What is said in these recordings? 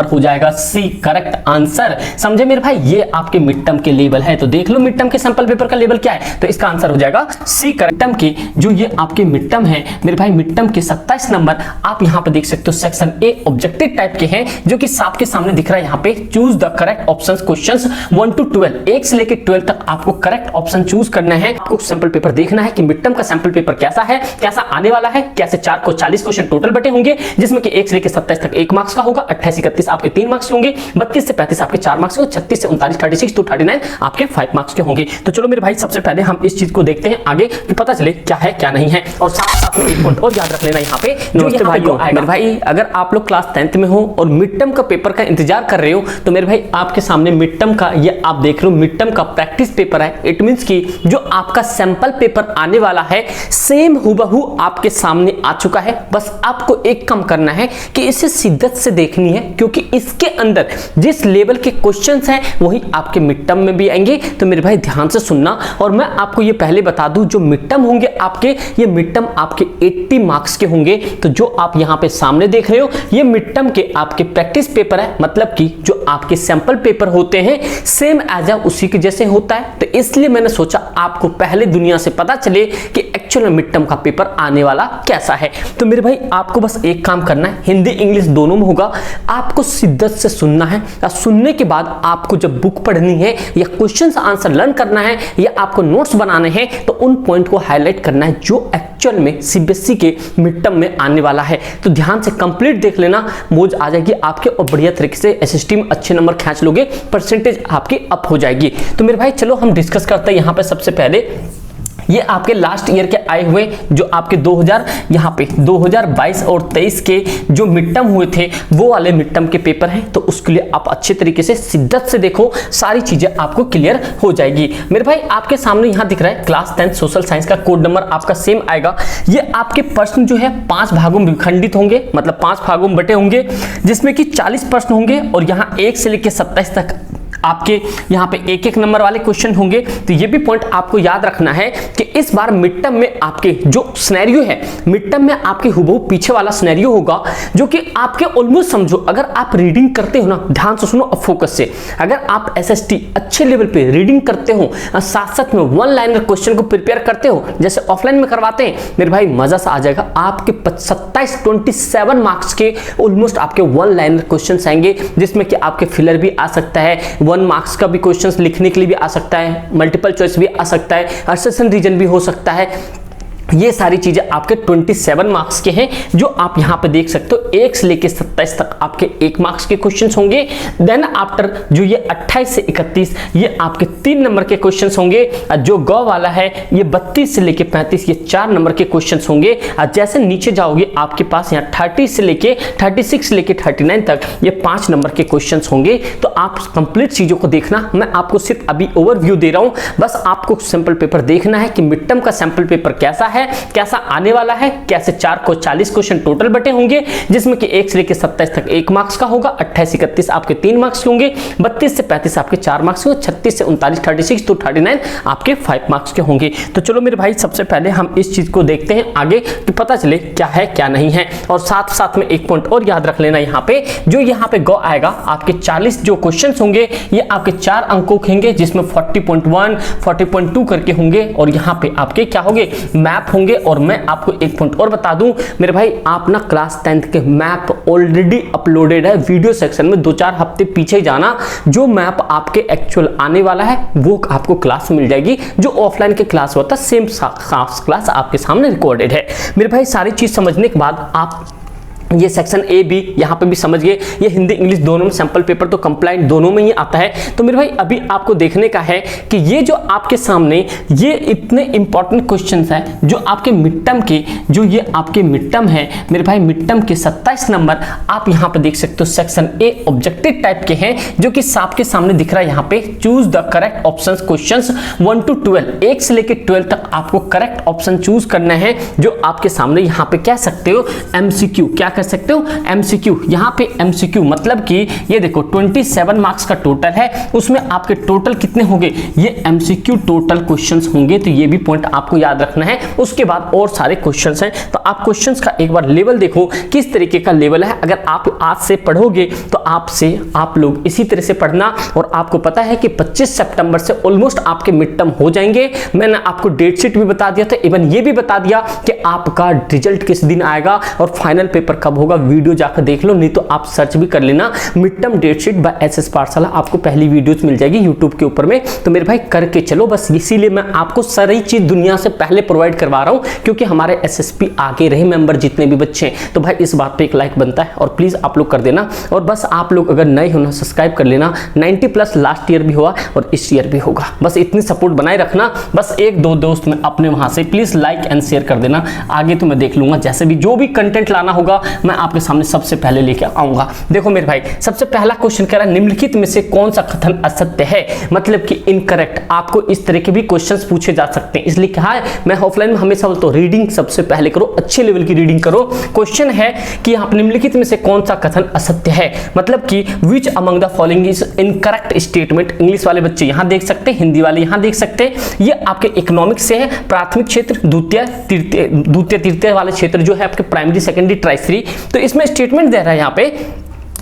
हो जाएगा C correct answer. समझे मेरे भाई, ये आपके मिड टर्म के लेवल है। तो देख लो मिड टर्म के सैंपल पेपर का लेवल क्या है, तो इसका आंसर हो जाएगा सी करेक्ट। टर्म के जो ये आपके मिड टर्म है मेरे भाई, मिड टर्म के 27 नंबर आप यहां पे देख सकते हो सेक्शन ए ऑब्जेक्टिव टाइप के हैं, जो कि आपके सामने दिख रहा है यहाँ पे। Choose the correct options questions 1 to 12, 1 से लेकर 12 तक आपको करेक्ट ऑप्शन चूज करना है। आपको सैंपल पेपर देखना है कि मिड टर्म का सैंपल पेपर कैसा है, कैसा आने वाला है, कैसे 4 को 40 क्वेश्चन टोटल बटे होंगे, जिसमें कि 1 से लेकर 27 तक 1 मार्क्स का होगा, 28 31 आपके 3 मार्क्स होंगे, 32 से 35 आपके 4 मार्क्स होंगे, 36 से 39 36 to 39 आपके 5 मार्क्स के होंगे। तो चलो मेरे भाई सबसे पहले हम इस चीज को देखते हैं आगे, कि पता चले क्या है क्या नहीं है। और साथ साथ में एक पॉइंट और याद रख लेना यहाँ पे, नमस्ते भाइयों। मेरे भाई अगर आप लोग क्लास 10th में हो और मिड टर्म का पेपर का इंतजार कर रहे हो, तो मेरे भाई आपके सामने मिड टर्म का ये आप देख रहे हो मिड टर्म का प्रैक्टिस पेपर है। इट मींस कि जो आपका सैंपल पेपर आने वाला है सेम हूबहू आपके सामने आ चुका है। बस आपको एक काम करना है कि इसे शिद्दत से देखनी है, क्योंकि इसके अंदर जिस लेवल के क्वेश्चंस हैं वही आपके मिड टर्म में भी आएंगे। तो मेरे भाई ध्यान से सुनना। और मैं आपको ये पहले बता दूं, जो मिड टर्म होंगे आपके, ये मिड टर्म आपके 80 मार्क्स के होंगे। तो जो आप यहां पे सामने देख रहे हो ये मिड टर्म के आपके प्रैक्टिस पेपर है, मतलब कि जो आपके सैंपल पेपर होते हैं सेम एज उसी के जैसे होता है। तो इसलिए मैंने सोचा आपको पहले दुनिया से पता चले कि एक्चुअल में मिड टर्म का पेपर आने वाला कैसा है। तो मेरे भाई आपको बस एक काम करना है, हिंदी इंग्लिश दोनों में होगा, आपको शिद्दत से सुनना है। सुनने के बाद आपको जब बुक पढ़नी है या क्वेश्चंस आंसर लर्न करना है या आपको नोट्स बनाने हैं, तो उन पॉइंट को हाईलाइट करना है जो एक्चुअल में सीबीएसई के मिड टर्म में आने वाला है। तो ध्यान से कंप्लीट देख लेना, मौज आ जाएगी आपके और बढ़िया तरीके से एसएसटी में अच्छे नंबर खींच लोगे, परसेंटेज आपकी अप हो जाएगी। तो मेरे भाई चलो हम डिस्कस करते हैं यहाँ पे। सबसे पहले ये आपके लास्ट ईयर के आए हुए जो आपके 2022 और 23 के जो मिड टर्म हुए थे वो वाले मिड टर्म के पेपर हैं। तो उसके लिए आप अच्छे तरीके से शिद्दत से देखो, सारी चीजें आपको क्लियर हो जाएगी। मेरे भाई आपके सामने यहां दिख रहा है क्लास 10 सोशल साइंस का कोड नंबर आपका सेम आएगा। ये आपके प्रश्न जो है 5 भागों में विखंडित होंगे, मतलब 5 भागों में बटे होंगे, जिसमें कि 40 प्रश्न होंगे और यहाँ 1 से लेकर 27 तक आपके यहाँ पे 1-1 नंबर वाले क्वेश्चन होंगे। तो ये भी पॉइंट आपको याद रखना है कि इस बार मिड टर्म में आपके जो सिनेरियो है, मिड टर्म में आपके हुबहू पीछे वाला सिनेरियो होगा, जो कि आपके ऑलमोस्ट समझो, अगर आप रीडिंग करते हो ना, ध्यान से सुनो और फोकस से, अगर आप एसएसटी अच्छे लेवल पे रीडिंग करते हो, साथ साथ में 1 लाइनर क्वेश्चन को प्रिपेयर करते हो जैसे ऑफलाइन में करवाते हैं, मेरे भाई मजा सा आ जाएगा। आपके 27 मार्क्स के ऑलमोस्ट आपके 1 लाइनर क्वेश्चन आएंगे, जिसमें कि आपके फिलर भी आ सकता है, 1 मार्क्स का भी क्वेश्चंस लिखने के लिए भी आ सकता है, मल्टीपल चॉइस भी आ सकता है, असर्शन रीजन भी हो सकता है। ये सारी चीजें आपके 27 मार्क्स के हैं, जो आप यहां पे देख सकते हो। 1 से लेकर 27 तक आपके 1 मार्क्स के क्वेश्चंस होंगे। देन आफ्टर जो ये 28 से 31 ये आपके 3 नंबर के क्वेश्चंस होंगे। जो गौ वाला है ये 32 से लेकर 35 ये 4 नंबर के क्वेश्चंस होंगे। जैसे नीचे जाओगे आपके पास यहाँ 30 से लेकर 36 से लेकर 39 तक ये 5 नंबर के क्वेश्चंस होंगे। तो आप कंप्लीट चीजों को देखना, मैं आपको सिर्फ अभी ओवरव्यू दे रहा हूं। बस आपको सैंपल पेपर देखना है कि मिड टर्म का सैंपल पेपर कैसा है, कैसा आने वाला है, कैसे 4 को 40 क्वेश्चन टोटल बटे होंगे, जिसमें कि 1 से लेकर 27 तक 1 मार्क्स का होगा, 28 31 आपके 3 मार्क्स के होंगे, 32 से 35 आपके 4 मार्क्स के होंगे, 36 से 39 36 to 39 आपके 5 मार्क्स के होंगे। तो चलो मेरे भाई सबसे पहले हम इस चीज को देखते हैं आगे, कि पता चले क्या है क्या नहीं है। और साथ साथ में एक पॉइंट और याद रख लेना, यहाँ पे जो यहाँ पे गो आएगा आपके 40 जो क्वेश्चन होंगे ये आपके 4 अंकों के होंगे, जिसमें 40.1 40.2 करके होंगे। और यहाँ पे आपके क्या होंगे, मैप होंगे। और मैं आपको एक पॉइंट और बता दूं मेरे भाई, आप ना क्लास 10th के मैप ऑलरेडी अपलोडेड है वीडियो सेक्शन में, 2-4 हफ्ते पीछे जाना, जो मैप आपके एक्चुअल आने वाला है वो आपको क्लास मिल जाएगी। जो ऑफलाइन के क्लास होता है सेम क्लास आपके सामने रिकॉर्डेड है। मेरे भाई सारी चीज समझने के बाद आप ये सेक्शन ए बी यहाँ पे भी समझ गए, ये हिंदी इंग्लिश दोनों में सैंपल पेपर तो कंप्लाइंट दोनों में ही आता है। तो मेरे भाई अभी आपको देखने का है कि ये जो आपके सामने ये इतने इंपॉर्टेंट क्वेश्चंस हैं जो आपके मिड टर्म के, जो ये आपके मिड टर्म है मेरे भाई, मिड टर्म के 27 नंबर आप यहाँ पे देख सकते हो सेक्शन ए ऑब्जेक्टिव टाइप के हैं, जो कि आपके सामने दिख रहा है यहाँ पे। Choose the correct option questions 1 to 12, 1 से लेकर 12 तक आपको करेक्ट ऑप्शन चूज करना है, जो आपके सामने यहाँ पे कह सकते हो MCQ क्या कर सकते हो एमसीक्यू। यहाँ पे एमसीक्यू मतलब कि ये देखो 27 मार्क्स का टोटल है, उसमें आपके टोटल कितने होंगे, ये एमसीक्यू टोटल क्वेश्चंस होंगे, तो ये भी पॉइंट आपको याद रखना है। उसके बाद और सारे क्वेश्चंस हैं, तो आप क्वेश्चंस का एक बार लेवल देखो किस तरीके का लेवल है। अगर आप आज से पढ़ोगे तो आप लोग इसी तरह से पढ़ना, और आपको पता है कि 25 सितंबर से ऑलमोस्ट आपके मिड टर्म हो जाएंगे। मैंने आपको डेट शीट भी बता दिया था, इवन ये भी बता दिया कि आपका रिजल्ट किस दिन आएगा और फाइनल पेपर कब होगा। वीडियो जाकर देख लो, नहीं तो आप सर्च भी कर लेना mid term date sheet by SS Pathshala, आपको पहली वीडियोस मिल जाएगी यूट्यूब के ऊपर में। तो मेरे भाई करके चलो, बस इसीलिए मैं आपको सारी चीज दुनिया से पहले प्रोवाइड करवा रहा हूं, क्योंकि हमारे एसएसपी आगे रहे मेंबर जितने भी बच्चे हैं। तो भाई इस बात पे एक लाइक बनता है, और प्लीज आप लोग कर देना। और बस आप लोग अगर नए हो ना, सब्सक्राइब कर लेना। 90+ लास्ट ईयर भी हुआ और इस ईयर भी होगा, बस इतनी सपोर्ट बनाए रखना। बस एक दो दोस्त में अपने वहां से प्लीज लाइक एंड शेयर कर देना। आगे तो मैं देख लूंगा, जैसे भी जो भी कंटेंट लाना होगा मैं आपके सामने सबसे पहले लेके आऊंगा। देखो मेरे भाई, सबसे पहला क्वेश्चन कह रहा है निम्नलिखित में से कौन सा कथन असत्य है, मतलब कि इनकरेक्ट। आपको इस तरह के भी क्वेश्चंस पूछे जा सकते हैं, इसलिए कहा है मैं ऑफलाइन में हमेशा बोलता हूं रीडिंग सबसे पहले करो, अच्छे लेवल की रीडिंग करो। क्वेश्चन है कि आप निम्नलिखित में से कौन सा कथन असत्य है, मतलब कि which among the following is incorrect statement. English वाले बच्चे यहां देख सकते हैं, हिंदी वाले यहां देख सकते हैं। ये आपके इकोनॉमिक्स से है, प्राथमिक क्षेत्र, द्वितीय तृतीय वाले क्षेत्र जो है आपके प्राइमरी सेकेंडरी ट्राइसरी। तो इसमें स्टेटमेंट दे रहा है यहाँ पे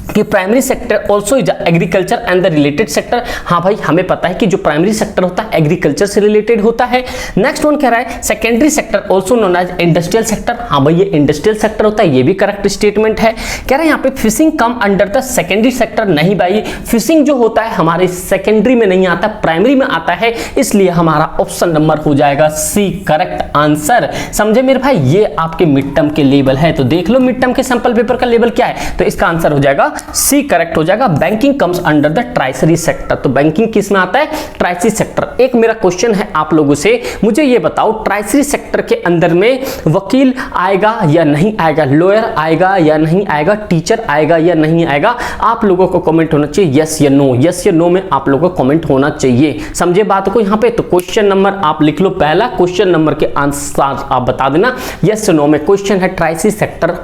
कि primary sector also is agriculture and the related sector. हाँ भाई, हमें पता है कि जो प्राइमरी सेक्टर होता है एग्रीकल्चर से रिलेटेड होता है। नेक्स्ट वन कह रहा है secondary sector also known as industrial sector. हाँ भाई, ये इंडस्ट्रियल सेक्टर होता है, ये भी करेक्ट स्टेटमेंट है। कह रहा है यहाँ पे fishing come under the secondary sector. नहीं भाई, फिशिंग जो होता है हमारे सेकेंडरी में नहीं आता, प्राइमरी में आता है, इसलिए हमारा ऑप्शन नंबर हो जाएगा सी करेक्ट आंसर। समझे मेरे भाई, ये आपके मिड टर्म के लेवल है, तो देख लो मिड टर्म के सैंपल पेपर का लेवल क्या है, तो इसका आंसर हो जाएगा सी करेक्ट हो जाएगा। Banking comes under the tertiary sector, तो बैंकिंग किस में आता है, ट्राइसरी सेक्टर। एक मेरा क्वेश्चन है आप लोगों से, मुझे ये बताओ ट्राइसरी सेक्टर के अंदर में वकील आएगा या नहीं आएगा, लॉयर आएगा या नहीं आएगा, टीचर आएगा या नहीं आएगा। आप लोगों को कमेंट होना चाहिए यस या नो, यस या नो में आप लोगों को कमेंट होना चाहिए। समझे बात को यहाँ पे, तो क्वेश्चन नंबर आप लिख लो, पहला क्वेश्चन नंबर के आंसर आप बता देना यस या नो में। क्वेश्चन है ट्राइसरी सेक्टर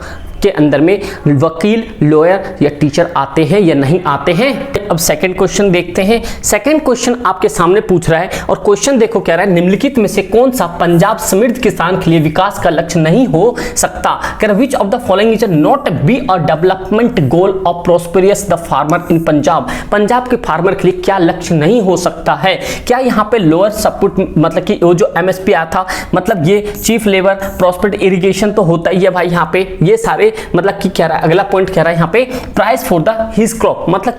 के अंदर में वकील, लॉयर या टीचर आते हैं या नहीं आते हैं। अब सेकंड क्वेश्चन देखते हैं। सेकंड क्वेश्चन आपके सामने पूछ रहा है, और क्वेश्चन देखो क्या रहा है, निम्नलिखित में से कौन सा पंजाब समृद्ध किसान के लिए विकास का लक्ष्य नहीं हो सकता। कह रहा which of the following is not be a development goal of prosperous the farmer in Punjab. Punjab के फार्मर के लिए क्या लक्ष्य नहीं हो सकता है। क्या यहाँ पे लोअर सपोर्ट, मतलब कि वो जो एमएसपी आया था, मतलब ये चीफ लेबर प्रॉस्पेरिटी इरिगेशन तो होता ही है भाई यहाँ पे, ये सारे मतलब कि क्या रहा है, अगला पॉइंट कह रहा है यहाँ पे price for the his crop, मतलब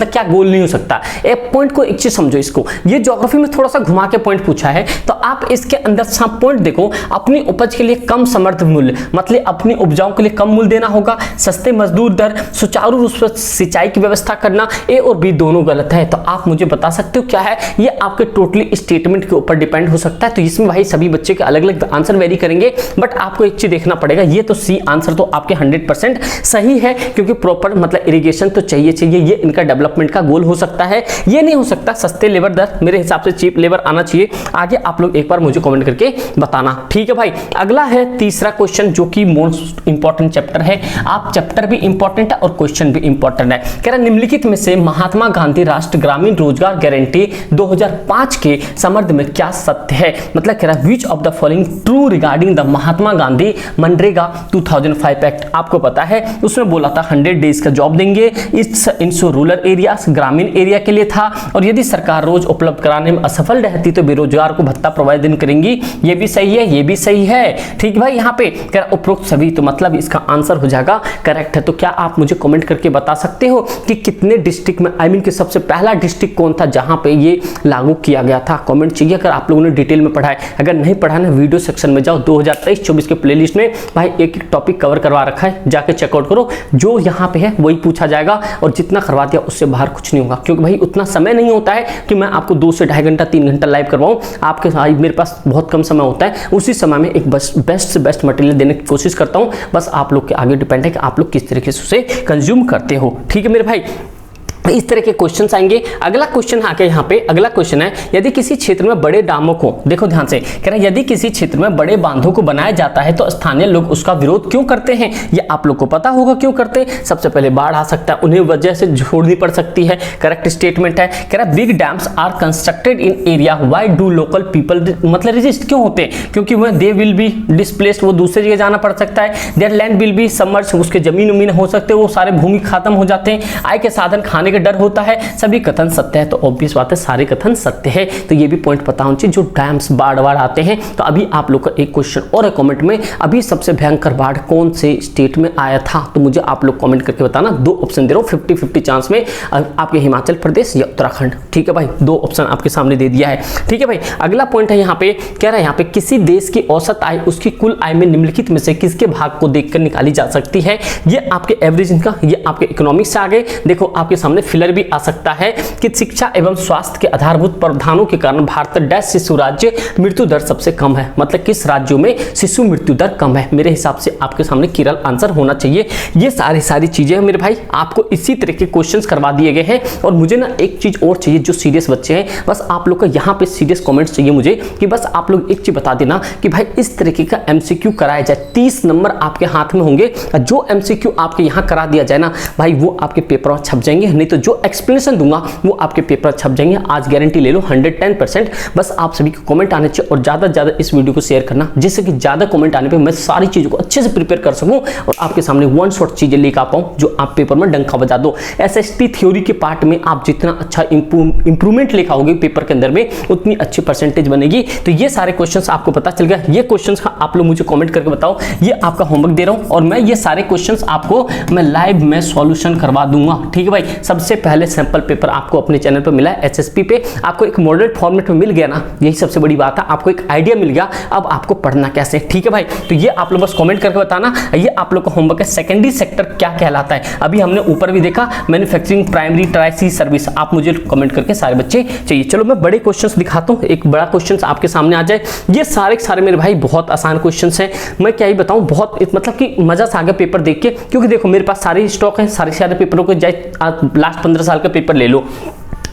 क्या गोल नहीं हो सकता। एक पॉइंट को एक चीज समझो, इसको ये ज्योग्राफी में थोड़ा सा घुमा के पॉइंट पूछा है, तो आप इसके अंदर सब पॉइंट देखो। अपनी उपज के लिए कम समर्थ मूल्य, मतलब अपनी उपजाओं के लिए कम मूल्य देना होगा, सस्ते मजदूर दर, सुचारू रूप से सिंचाई की व्यवस्था करना, ए और बी दोनों गलत है। तो आप मुझे बता सकते हो क्या है, ये आपके टोटली स्टेटमेंट के ऊपर डिपेंड हो सकता है। तो इसमें भाई सभी बच्चे के अलग अलग आंसर वेरी करेंगे, बट आपको एक चीज देखना पड़ेगा, ये तो सी आंसर तो आपके 100% सही है, क्योंकि प्रॉपर मतलब इरिगेशन तो चाहिए, ये इनका डेवलपमेंट का गोल हो सकता है। ये नहीं हो सकता सस्ते लेबर दर, मेरे हिसाब से चीप लेबर आना चाहिए। आगे आप लोग एक बार मुझे कमेंट करके बताना, ठीक है भाई। अगला है तीसरा क्वेश्चन, जो कि मोस्ट इंपॉर्टेंट चैप्टर है। आप चैप्टर भी इंपॉर्टेंट है और क्वेश्चन भी इंपॉर्टेंट है। कह रहा निम्नलिखित में से महात्मा गांधी राष्ट्रीय ग्रामीण रोजगार गारंटी 2005 के संबंध में क्या सत्य है, मतलब कह रहा which of the following true regarding the Mahatma Gandhi MNREGA 2005 act. आपको पता है उसमें बोला था 100 डेज का जॉब देंगे, इस रूरल एरिया ग्रामीण एरिया के लिए था, और यदि सरकार रोज उपलब्ध कराने में असफल रहती तो बेरोजगार को भत्ता प्रोवाइड करेंगी। ये भी सही है, ये भी सही है, ठीक भाई। यहाँ पे उपरोक्त सभी, तो मतलब इसका आंसर हो जाएगा करेक्ट है। तो क्या आप मुझे कमेंट करके बता सकते हो कि कितने डिस्ट्रिक्ट में, आई मीन कि सबसे पहला डिस्ट्रिक्ट कौन था जहां पे ये लागू किया गया था। कमेंट चाहिए अगर आप लोगों ने डिटेल में पढ़ा है। अगर नहीं पढ़ा ना, वीडियो सेक्शन में जाओ, 2023-24 के प्लेलिस्ट में भाई एक टॉपिक कवर करवा रखा है, जाके चेकआउट करो। जो यहाँ पे है वही पूछा जाएगा, और जितना करवा दिया उससे बाहर कुछ नहीं होगा, क्योंकि भाई उतना समय नहीं होता है कि मैं आपको 2 से 2.5 घंटा 3 घंटा लाइव करवाऊं। आपके साथ मेरे पास बहुत कम समय होता है, उसी समय में एक बेस्ट से बेस्ट मटेरियल देने की कोशिश करता हूं। बस आप लोग के आगे डिपेंड है कि आप लोग किस तरीके से उसे कंज्यूम करते हो, ठीक है मेरे भाई। इस तरह के क्वेश्चंस आएंगे। अगला क्वेश्चन आके यहाँ पे अगला क्वेश्चन है, यदि किसी क्षेत्र में बड़े डैमों को, देखो ध्यान से कह रहा है, यदि किसी क्षेत्र में बड़े बांधों को बनाया जाता है तो स्थानीय लोग उसका विरोध क्यों करते हैं? ये आप लोग को पता होगा क्यों करते हैं। सबसे पहले बाढ़ आ सकता है, उन्हें वजह से छोड़नी पड़ सकती है। करेक्ट स्टेटमेंट है। कह रहा है big dams are constructed in area, why do local people मतलब रेजिस्ट क्यों होते हैं? क्योंकि वह दे विल बी डिस्प्लेस्ड, वो दूसरी जगह जाना पड़ सकता है। There land will be submerge, उसके जमीन उमीन हो सकते हैं, वो सारे भूमि खत्म हो जाते हैं। आय के साधन खाने का डर होता है। सभी कथन सत्य है, तो ऑब्वियस बात है सारे कथन सत्य है। तो ये भी पॉइंट पता होना चाहिए। जो डैम्स बाढ़ आते हैं, तो अभी आप लोग का एक क्वेश्चन और है कमेंट में, अभी सबसे भयंकर बाढ़ कौन से स्टेट में आया था? तो मुझे आप लोग कमेंट करके बताना। 2 ऑप्शन दे रहा हूं 50-50 चांस में, आपके हिमाचल प्रदेश या उत्तराखंड। ठीक है भाई, 2 ऑप्शन आपके सामने दे दिया है। ठीक है भाई, अगला पॉइंट है यहाँ पे, कह रहा है यहाँ पे किसी देश की औसत आय उसकी कुल आय में निम्नलिखित में से किसके भाग को देखकर निकाली जा सकती है? ये आपके एवरेज इनका, ये आपके इकोनॉमिक्स से आ गए। देखो आपके सामने फिलर भी आ सकता है कि शिक्षा एवं स्वास्थ्य के आधारभूत प्रावधानों के कारण भारत डैश शिशु राज्य मृत्यु दर सबसे कम है, मतलब किस राज्यों में शिशु मृत्यु दर कम है? मेरे हिसाब से आपके सामने केरल आंसर होना चाहिए। ये सारी चीजें हैं मेरे भाई, आपको इसी तरह के क्वेश्चंस करवा दिए गए हैं। और मुझे ना एक चीज और चाहिए, जो सीरियस बच्चे हैं, बस आप लोग का यहाँ पे सीरियस कमेंट्स चाहिए मुझे, कि बस आप लोग एक चीज बता देना कि भाई इस तरीके का एमसीक्यू कराया जाए। 30 नंबर आपके हाथ में होंगे, जो एमसीक्यू आपके यहाँ करा दिया जाए ना भाई, वो आपके पेपर में छप जाएंगे। नहीं तो जो एक्सप्लेनेशन दूंगा वो आपके पेपर छप जाएंगे। आज गारंटी ले लो 110%। बस आप सभी को कमेंट आने चाहिए और ज्यादा से ज्यादा इस वीडियो को शेयर करना, जिससे कि ज्यादा कमेंट आने पे मैं सारी चीजों को अच्छे से प्रिपेयर कर सकूं और आपके सामने वन शॉट चीजें लेकर आ पाऊं जो आप पेपर में डंका बजा दो। एसएसटी थ्योरी के पार्ट में आप जितना अच्छा इंप्रूवमेंट लेकर आओगे पेपर के अंदर में, उतनी अच्छी परसेंटेज बनेगी। तो ये सारे क्वेश्चंस आपको पता चल गया। ये क्वेश्चंस आप लोग मुझे कमेंट करके बताओ। ये आपका होमवर्क दे रहा हूं और मैं ये सारे क्वेश्चंस आपको मैं लाइव में सॉल्यूशन करवा दूंगा। ठीक है भाई, सबसे पहले सैंपल पेपर आपको अपने चैनल पर मिला है एचएसपी पे, आपको एक मॉडल फॉर्मेट में मिल गया ना, यही सबसे बड़ी बात है। आपको एक आइडिया मिल गया, अब आपको पढ़ना कैसे। ठीक है भाई, तो ये आप लोग बस कमेंट करके बताना। ये आप लोग का होमवर्क है। सेकेंडरी सेक्टर क्या कहलाता है? अभी हमने ऊपर भी देखा, मैन्युफैक्चरिंग, प्राइमरी, ट्राइसी, सर्विस। आप मुझे कमेंट करके सारे बच्चे चाहिए। चलो मैं बड़े क्वेश्चंस दिखाता हूँ, एक बड़ा क्वेश्चन आपके सामने आ जाए। ये सारे मेरे भाई बहुत आसान क्वेश्चन हैं। मैं क्या ही बताऊँ, बहुत मतलब कि मजा से आ गया पेपर देख के, क्योंकि देखो मेरे पास सारे स्टॉक है, सारे पेपरों को जाए लास्ट 15 साल का पेपर ले लो।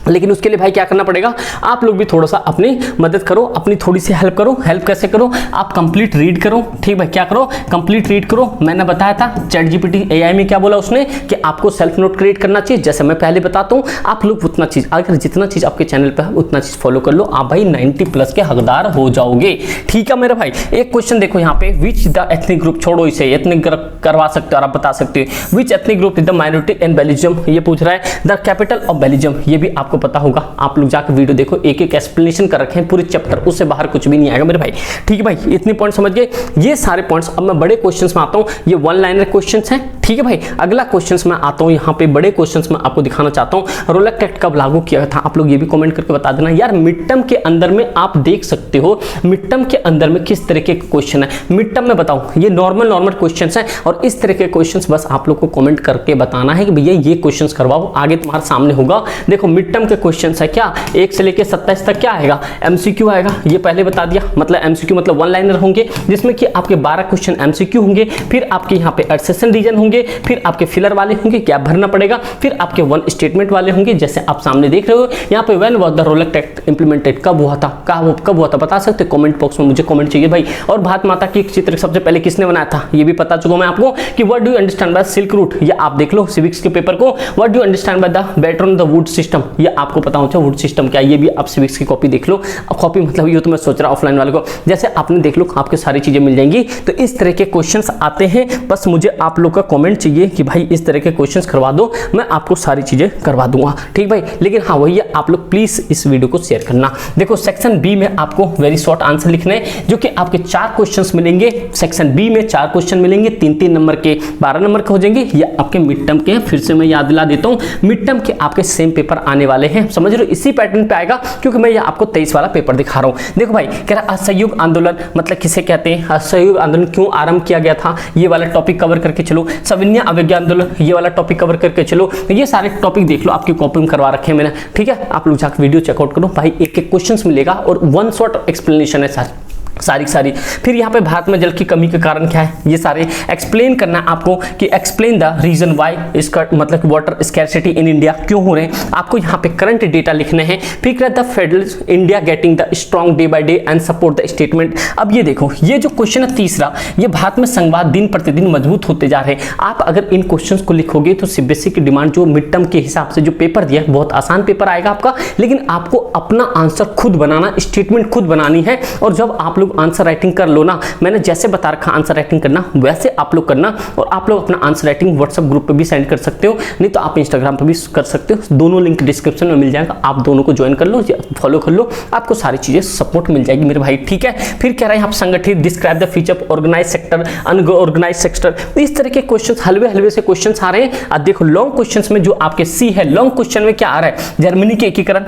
लेकिन उसके लिए भाई क्या करना पड़ेगा, आप लोग भी थोड़ा सा अपनी मदद करो, अपनी थोड़ी सी हेल्प करो। हेल्प कैसे करो? आप कंप्लीट रीड करो। ठीक भाई, क्या करो? कंप्लीट रीड करो। मैंने बताया था चैट जीपीटी एआई में क्या बोला उसने, कि आपको सेल्फ नोट क्रिएट करना चाहिए। जैसे मैं पहले बताता हूँ, आप लोग उतना चीज, अगर जितना चीज आपके चैनल पे है उतना चीज फॉलो कर लो, आप भाई 90+ के हकदार हो जाओगे। ठीक है मेरे भाई, एक क्वेश्चन देखो यहाँ पे, विच द एथनिक ग्रुप, छोड़ो इसे, एथनिक करवा सकते हो और आप बता सकते हो। Which ethnic group is the minority in Belgium, ये पूछ रहा है। द कैपिटल ऑफ बेल्जियम, ये भी आपको पता होगा। आप लोग जाकर वीडियो देखो, एक एक्सप्लेनेशन कर रखे हैं पूरे चैप्टर, उससे बाहर कुछ भी नहीं आएगा मेरे भाई। ठीक है भाई, इतने पॉइंट समझ गए। ये सारे पॉइंट्स अब मैं बड़े क्वेश्चंस में आता हूं। ये 1 लाइनर क्वेश्चंस हैं। ठीक है भाई, अगला क्वेश्चंस में आता हूं। यहाँ पे बड़े क्वेश्चंस में आपको दिखाना चाहता हूं, रोलेक्ट एक्ट कब लागू किया था। आप लोग ये भी कमेंट करके बता देना। यार मिड टर्म के अंदर में आप देख सकते हो, मिड टर्म के अंदर में किस तरीके के क्वेश्चन है। मिड टर्म में बताऊं, ये नॉर्मल क्वेश्चन है और इस तरह के क्वेश्चन बस आप लोग को कमेंट करके बताना है कि भैया ये क्वेश्चन करवाओ, आगे तुम्हारे सामने होगा। देखो मिड टर्म के क्वेश्चन है क्या, 1 से लेकर 27 तक क्या आएगा, एमसीक्यू आएगा। ये पहले बता दिया, मतलब एमसीक्यू मतलब 1 लाइनर होंगे, जिसमें कि आपके 12 क्वेश्चन एमसीक्यू होंगे, फिर आपके यहाँ पे एडसेशन रीजन होंगे, फिर आपके फिलर वाले होंगे, गैप भरना पड़ेगा, फिर आपके 1 स्टेटमेंट वाले होंगे, जैसे आप सामने देख रहे हो यहाँ पे। When was the रोलेक्ट act implemented, कब हुआ था, कब हुआ था बता सकते, कमेंट बॉक्स में मुझे कमेंट चाहिए भाई। और भारत माता की चित्र सबसे पहले किसने बनाया था, ये भी पता चुका मैं आपको कि what do you understand by silk route, ये आप देख लो सिविक्स के पेपर को। What do you understand by the Bretton the wood system, ये आपको पता होना चाहिए वुड सिस्टम क्या, ये भी आप सिविक्स की कॉपी देख लो। कॉपी मतलब ये तो मैं सोच रहा ऑफलाइन वाले को, जैसे आपने देख लो आपके सारी चीजें मिल जाएंगी। तो इस तरह के क्वेश्चंस आते हैं, बस मुझे आप लोग का कमेंट चाहिए कि भाई इस तरह के क्वेश्चंस करवा दो, मैं आपको सारी चीजें करवा दूंगा। ठीक भाई, लेकिन हाँ वही है, आप लोग प्लीज इस वीडियो को शेयर करना। देखो सेक्शन बी में आपको वेरी शॉर्ट आंसर लिखने हैं, जो कि आपके 4 क्वेश्चंस मिलेंगे। सेक्शन बी में 4 क्वेश्चन मिलेंगे, 3-3 नंबर के, 12 नंबर के हो जाएंगे। ये आपके मिड टर्म के हैं, फिर से मैं याद दिला देता हूँ, मिड टर्म के आपके सेम पेपर आने वाले हैं, समझ रहे हो, इसी पैटर्न पे आएगा, क्योंकि मैं ये आपको 23 वाला पेपर दिखा रहा हूँ। देखो भाई, कह रहा असहयोग आंदोलन मतलब किसे कहते हैं, असहयोग आंदोलन क्यों आरंभ किया गया था, ये वाला टॉपिक कवर करके चलो। सविनय अवज्ञा आंदोलन, ये वाला टॉपिक कवर करके चलो। ये सारे टॉपिक देख लो, आपकी कॉपी में करवा रखे हैं मैंने। ठीक है, आप लोग जाकर वीडियो चेकआउट करो भाई, एक क्वेश्चन मिलेगा और 1 शॉट एक्सप्लेनेशन है सर। सारी। फिर यहाँ पे भारत में जल की कमी के कारण क्या है, ये सारे एक्सप्लेन करना है आपको कि एक्सप्लेन द रीजन व्हाई इसका मतलब वाटर स्कैरसिटी इन इंडिया क्यों हो रहे हैं। आपको यहाँ पे करंट डेटा लिखने हैं। फिर क्या the federal India getting the strong day by day and support the statement. अब ये देखो, ये जो क्वेश्चन है तीसरा, ये भारत में संघवाद दिन प्रतिदिन मजबूत होते जा रहे हैं। आप अगर इन क्वेश्चन को लिखोगे तो सीबीएसई की डिमांड जो मिड टर्म के हिसाब से जो पेपर दिया है बहुत आसान पेपर आएगा आपका, लेकिन आपको अपना आंसर खुद बनाना, स्टेटमेंट खुद बनानी है। और जब आप लोग आंसर राइटिंग कर लो ना, मैंने जैसे बता रखा आंसर राइटिंग करना वैसे आप लोग करना। और आप लोग अपना आंसर राइटिंग व्हाट्सएप ग्रुप पे भी सेंड कर सकते हो, नहीं तो आप इंस्टाग्राम पे भी कर सकते हो। दोनों लिंक डिस्क्रिप्शन में मिल जाएगा, आप दोनों को ज्वाइन कर लो, फॉलो कर लो, आपको सारी चीजें सपोर्ट मिल जाएगी मेरे भाई, ठीक है। फिर कह रहे हैं आप संगठित, describe the feature of organise sector, unorganise sector. इस तरह के क्वेश्चन हलवे से क्वेश्चन आ रहे हैं। अब देखो लॉन्ग क्वेश्चन में जो आपके सी है, लॉन्ग क्वेश्चन में क्या आ रहा है, जर्मनी के एकीकरण,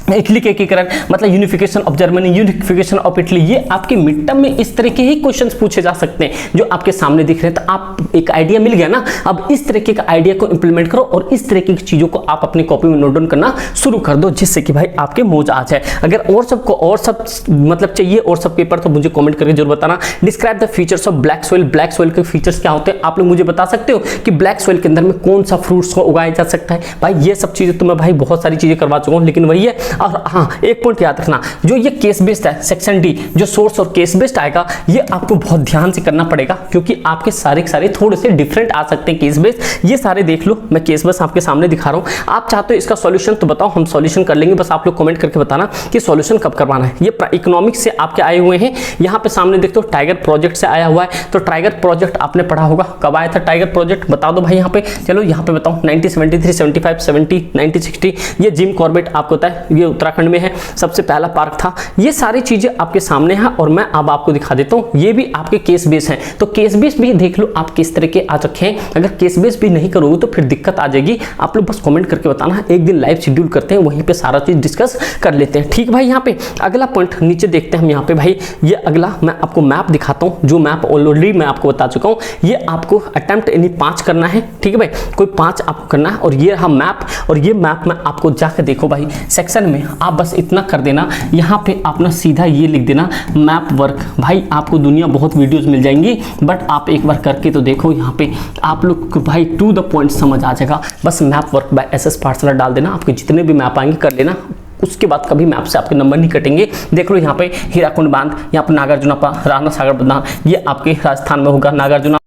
इटली के एकीकरण, मतलब unification of Germany, unification of Italy. ये आपके मिड टर्म में इस तरह के ही क्वेश्चंस पूछे जा सकते हैं जो आपके सामने दिख रहे हैं। तो आप एक आइडिया मिल गया ना, अब इस तरीके का आइडिया को इंप्लीमेंट करो और इस तरीके की चीजों को आप अपनी कॉपी में नोट डाउन करना शुरू कर दो, जिससे कि भाई आपके मौज आ जाए। अगर और सबको और सब मतलब चाहिए और सब पेपर, तो मुझे कॉमेंट करके जरूर बताना। Describe the features of black soil, black soil के फीचर्स क्या होते हैं, आप लोग मुझे बता सकते हो कि ब्लैक सोइल के अंदर में कौन सा फ्रूट्स को उगाया जा सकता है। भाई ये सब चीजें तो मैं भाई बहुत सारी चीजें करवा चुका हूँ, लेकिन वही है। और हाँ, एक पॉइंट याद रखना, जो ये केस बेस्ड है सेक्शन डी, जो सोर्स और केस बेस्ड आएगा, ये आपको बहुत ध्यान से करना पड़ेगा, क्योंकि आपके सारे थोड़े से डिफरेंट आ सकते हैं केस बेस्ड। ये सारे देख लो, मैं केस बेस्ड आपके सामने दिखा रहा हूं। आप चाहते हो इसका सॉल्यूशन तो बताओ, हम सॉल्यूशन कर लेंगे, बस आप लोग कमेंट करके बताना कि सॉल्यूशन कब करवाना है। ये इकोनॉमिक्स से आपके आए हुए हैं। यहाँ पे सामने देखते हो टाइगर प्रोजेक्ट से आया हुआ है। तो टाइगर प्रोजेक्ट आपने पढ़ा होगा, कब आया था टाइगर प्रोजेक्ट बता दो भाई। यहाँ पे चलो, यहाँ पे बताओ 1973, 75, 70, 1960। ये जिम कॉर्बेट आपको पता है, ये उत्तराखंड में है, सबसे पहला पार्क था। ये सारी चीजें आपके सामने हैं और मैं अब आपको दिखा देता हूं, ये भी आपके केस बेस हैं। तो केस बेस भी देख लो आप किस तरह के आ रखे हैं। अगर केस बेस भी नहीं करोगे तो फिर दिक्कत आ जाएगी। आप लोग बस कमेंट करके बताना, एक दिन लाइव शेड्यूल करते हैं, वहीं पे सारा चीज डिस्कस कर लेते हैं, ठीक भाई। यहाँ पे अगला पॉइंट नीचे देखते हैं हम। यहाँ पे भाई ये अगला मैं आपको मैप दिखाता हूँ, जो मैप ऑलरेडी मैं आपको बता चुका हूँ। ये आपको अटेम्प्ट यानी 5 करना है, ठीक है भाई, कोई 5 आपको करना है। और ये हम मैप, और ये मैप में आपको जाकर देखो भाई, सेक्शन में आप बस इतना कर देना, यहाँ पे आप ना सीधा ये लिख देना मैप वर्क। भाई आपको दुनिया बहुत वीडियोस मिल जाएंगी, बट आप एक बार करके तो देखो। यहाँ पे आप लोग भाई टू द पॉइंट समझ आ जाएगा। बस मैप वर्क बाय एसएस पाठशाला डाल देना, आपके जितने भी मैप आएंगे कर लेना। उसके बाद कभी मैप से आपके नंबर नहीं कटेंगे। देख लो यहाँ पे हीराकुंड बांध, यहाँ पे नागार्जुना, राणा सागर बांध, ये आपके राजस्थान में होगा। नागार्जुना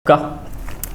का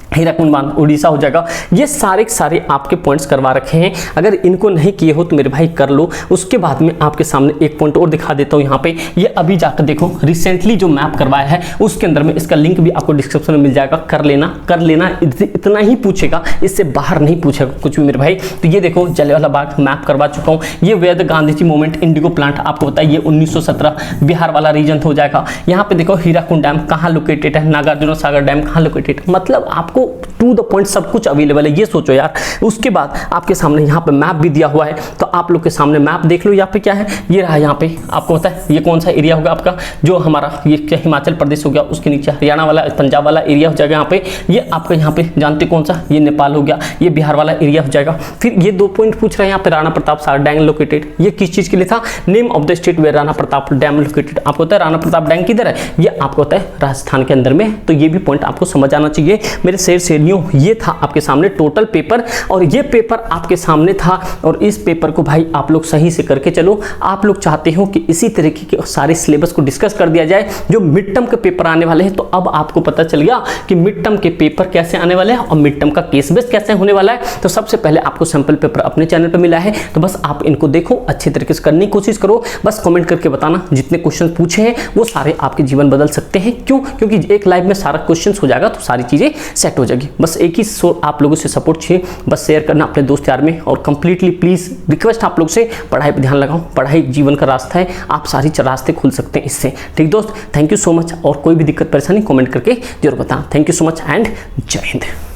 हीराकुंड बांध उड़ीसा हो जाएगा। ये सारे आपके पॉइंट्स करवा रखे हैं। अगर इनको नहीं किए हो तो मेरे भाई कर लो। उसके बाद में आपके सामने एक पॉइंट और दिखा देता हूँ। यहाँ पे ये अभी जाकर देखो, रिसेंटली जो मैप करवाया है उसके अंदर में, इसका लिंक भी आपको डिस्क्रिप्शन में मिल जाएगा। कर लेना, इतना ही पूछेगा, इससे बाहर नहीं पूछेगा कुछ भी मेरे भाई। तो ये देखो जलियांवाला बाग मैप करवा चुका हूँ। ये वेद Gandhi ji movement Indigo plant आपको बताइए, ये 1917 बिहार वाला रीजन हो जाएगा। यहाँ पे देखो हीराकुंड डैम कहाँ लोकेटेड है, नागार्जुना सागर डैम कहाँ लोकेटेड, मतलब आपको टू द पॉइंट सब कुछ अवेलेबल है, ये सोचो यार। उसके बाद आपके सामने यहाँ पे मैप भी दिया हुआ है, तो आप लोग के सामने मैप देख लो। यहाँ पे क्या है, ये रहा। यहाँ पे आपको पता है ये कौन सा एरिया होगा आपका, जो हमारा ये क्या हिमाचल प्रदेश हो गया, उसके नीचे हरियाणा वाला, पंजाब वाला एरिया हो जाएगा। यहाँ पे ये आपका यहाँ पे जानते कौन सा, ये नेपाल हो गया, ये बिहार वाला एरिया हो जाएगा। फिर ये 2 पॉइंट पूछ रहे हैं यहाँ पे, राणा प्रताप सागर डैम लोकेटेड, ये किस चीज के लिए था, name of the state where Rana Pratap dam located. आपको पता है राणा प्रताप डैम किधर है, ये आपको पता है राजस्थान के अंदर में। तो ये भी पॉइंट आपको समझ आना चाहिए मेरे शेरियों। ये था आपके सामने टोटल पेपर, और ये पेपर आपके सामने था। और इस पेपर को भाई आप लोग सही से करके चलो। आप लोग चाहते हो कि इसी तरीके के सारे सिलेबस को डिस्कस कर दिया जाए जो मिड टर्म के पेपर आने वाले हैं। तो अब आपको पता चल गया कि मिड टर्म के पेपर कैसे आने वाले हैं और मिड टर्म का केस बेस कैसे होने वाला है। तो सबसे पहले आपको सैंपल पेपर अपने चैनल पर मिला है, तो बस आप इनको देखो, अच्छे तरीके से करने की कोशिश करो। बस कमेंट करके बताना जितने क्वेश्चन पूछे हैं वो सारे आपके जीवन बदल सकते हैं। क्यों? क्योंकि एक लाइव में सारा क्वेश्चन हो जाएगा तो सारी चीजें सेट हो जाएगी। बस एक ही आप लोगों से सपोर्ट चाहिए, बस शेयर करना अपने दोस्त यार में। और कंप्लीटली प्लीज रिक्वेस्ट आप लोग से, पढ़ाई पे ध्यान लगाओ। पढ़ाई जीवन का रास्ता है, आप सारी रास्ते खुल सकते हैं इससे। ठीक दोस्त, थैंक यू सो मच। और कोई भी दिक्कत परेशानी कमेंट करके जरूर बताना। Thank you so much and जय हिंद।